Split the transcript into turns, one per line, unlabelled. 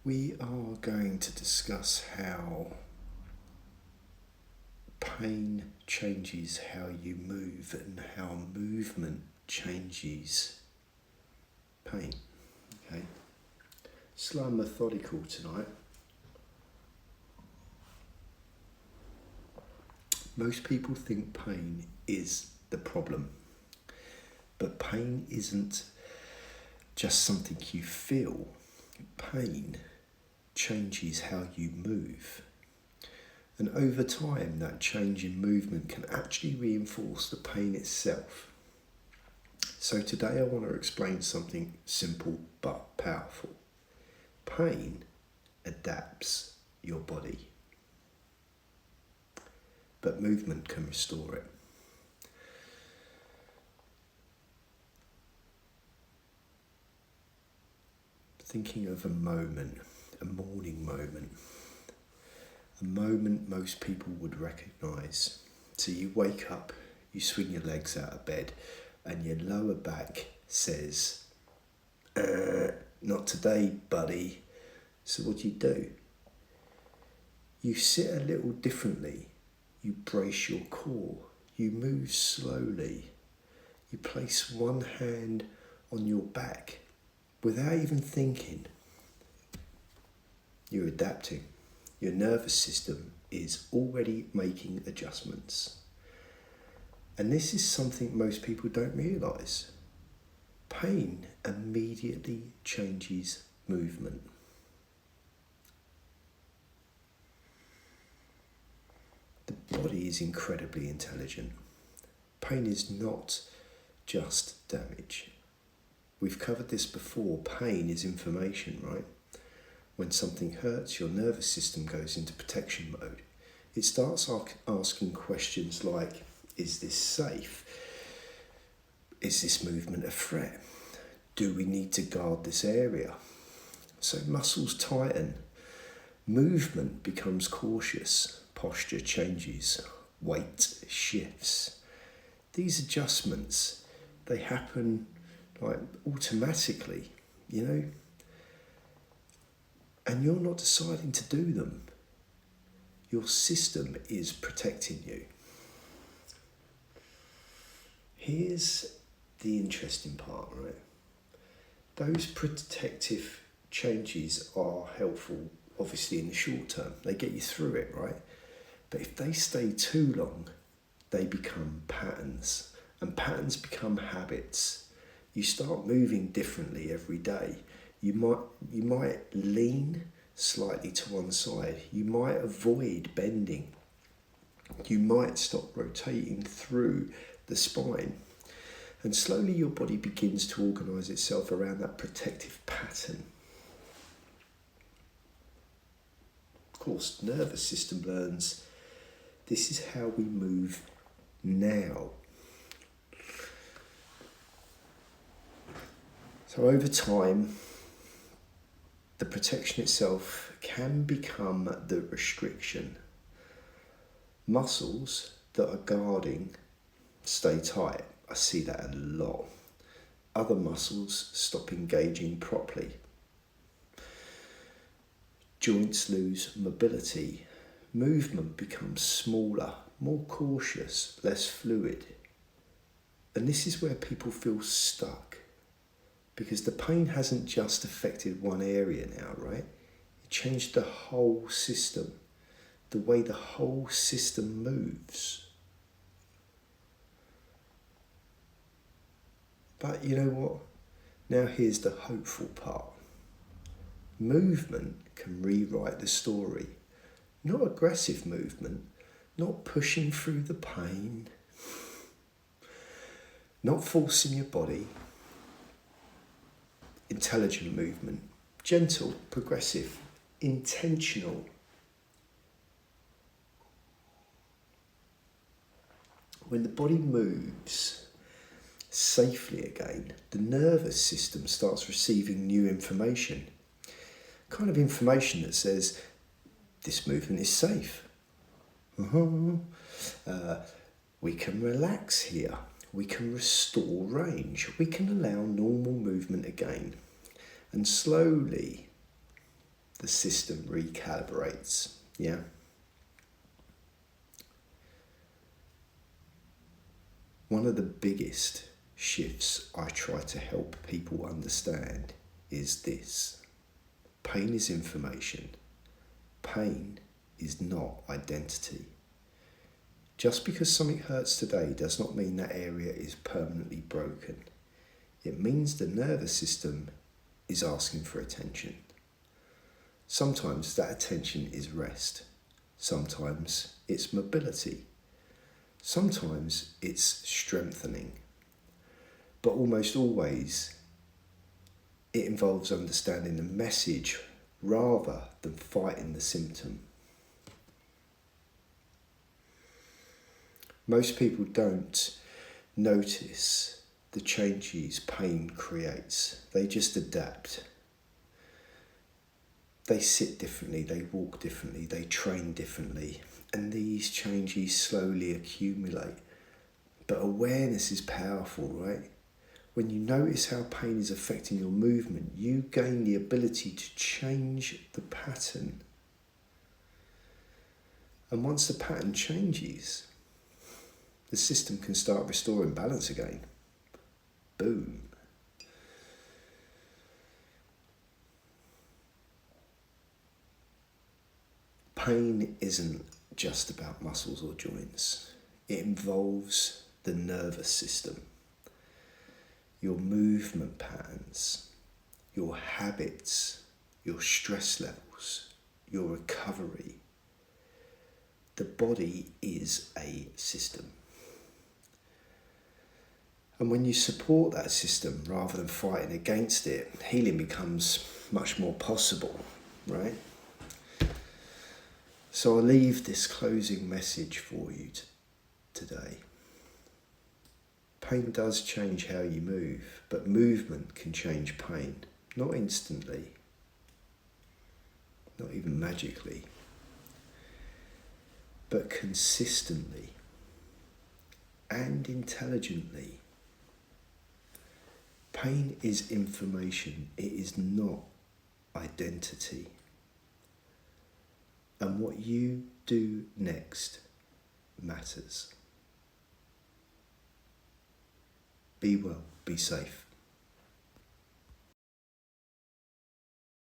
We are going to discuss how pain changes how you move and how movement changes pain. Okay? Slow and methodical tonight. Most people think pain is the problem, but pain isn't just something you feel. Pain changes how you move. And over time, that change in movement can actually reinforce the pain itself. So today I want to explain something simple but powerful. Pain adapts your body, but movement can restore it. Thinking of a moment, a morning moment, a moment most people would recognise. So you wake up, you swing your legs out of bed, and your lower back says, not today, buddy. So what do? You sit a little differently. You brace your core. You move slowly. You place one hand on your back without even thinking. You're adapting. Your nervous system is already making adjustments. And this is something most people don't realise. Pain immediately changes movement. The body is incredibly intelligent. Pain is not just damage. We've covered this before. Pain is information, right? When something hurts, your nervous system goes into protection mode. It starts asking questions like, is this safe? Is this movement a threat? Do we need to guard this area? So muscles tighten. Movement becomes cautious. Posture changes. Weight shifts. These adjustments, they happen automatically, and you're not deciding to do them. Your system is protecting you. Here's the interesting part, right? Those protective changes are helpful, obviously, in the short term. They get you through it, right? But if they stay too long, they become patterns, and patterns become habits. You start moving differently every day. You might lean slightly to one side. You might avoid bending. You might stop rotating through the spine. And slowly your body begins to organise itself around that protective pattern. Of course, the nervous system learns this is how we move now. So over time, the protection itself can become the restriction. Muscles that are guarding stay tight. I see that a lot. Other muscles stop engaging properly. Joints lose mobility. Movement becomes smaller, more cautious, less fluid. And this is where people feel stuck. Because the pain hasn't just affected one area now, right? It changed the whole system, the way the whole system moves. But you know what? Now here's the hopeful part. Movement can rewrite the story. Not aggressive movement, not pushing through the pain, not forcing your body. Intelligent movement, gentle, progressive, intentional. When the body moves safely again, the nervous system starts receiving new information. Kind of information that says, this movement is safe. We can relax here. We can restore range. We can allow normal movement again. And slowly, the system recalibrates. Yeah. One of the biggest shifts I try to help people understand is this: pain is information. Pain is not identity. Just because something hurts today does not mean that area is permanently broken. It means the nervous system is asking for attention. Sometimes that attention is rest. Sometimes it's mobility. Sometimes it's strengthening. But almost always it involves understanding the message rather than fighting the symptom. Most people don't notice the changes pain creates. They just adapt. They sit differently, they walk differently, they train differently, and these changes slowly accumulate. But awareness is powerful, right? When you notice how pain is affecting your movement, you gain the ability to change the pattern. And once the pattern changes, the system can start restoring balance again. Boom. Pain isn't just about muscles or joints. It involves the nervous system, your movement patterns, your habits, your stress levels, your recovery. The body is a system. And when you support that system rather than fighting against it, healing becomes much more possible, right? So I'll leave this closing message for you today. Pain does change how you move, but movement can change pain. Not instantly, not even magically, but consistently and intelligently. Pain is information, it is not identity. And what you do next matters. Be well, be safe.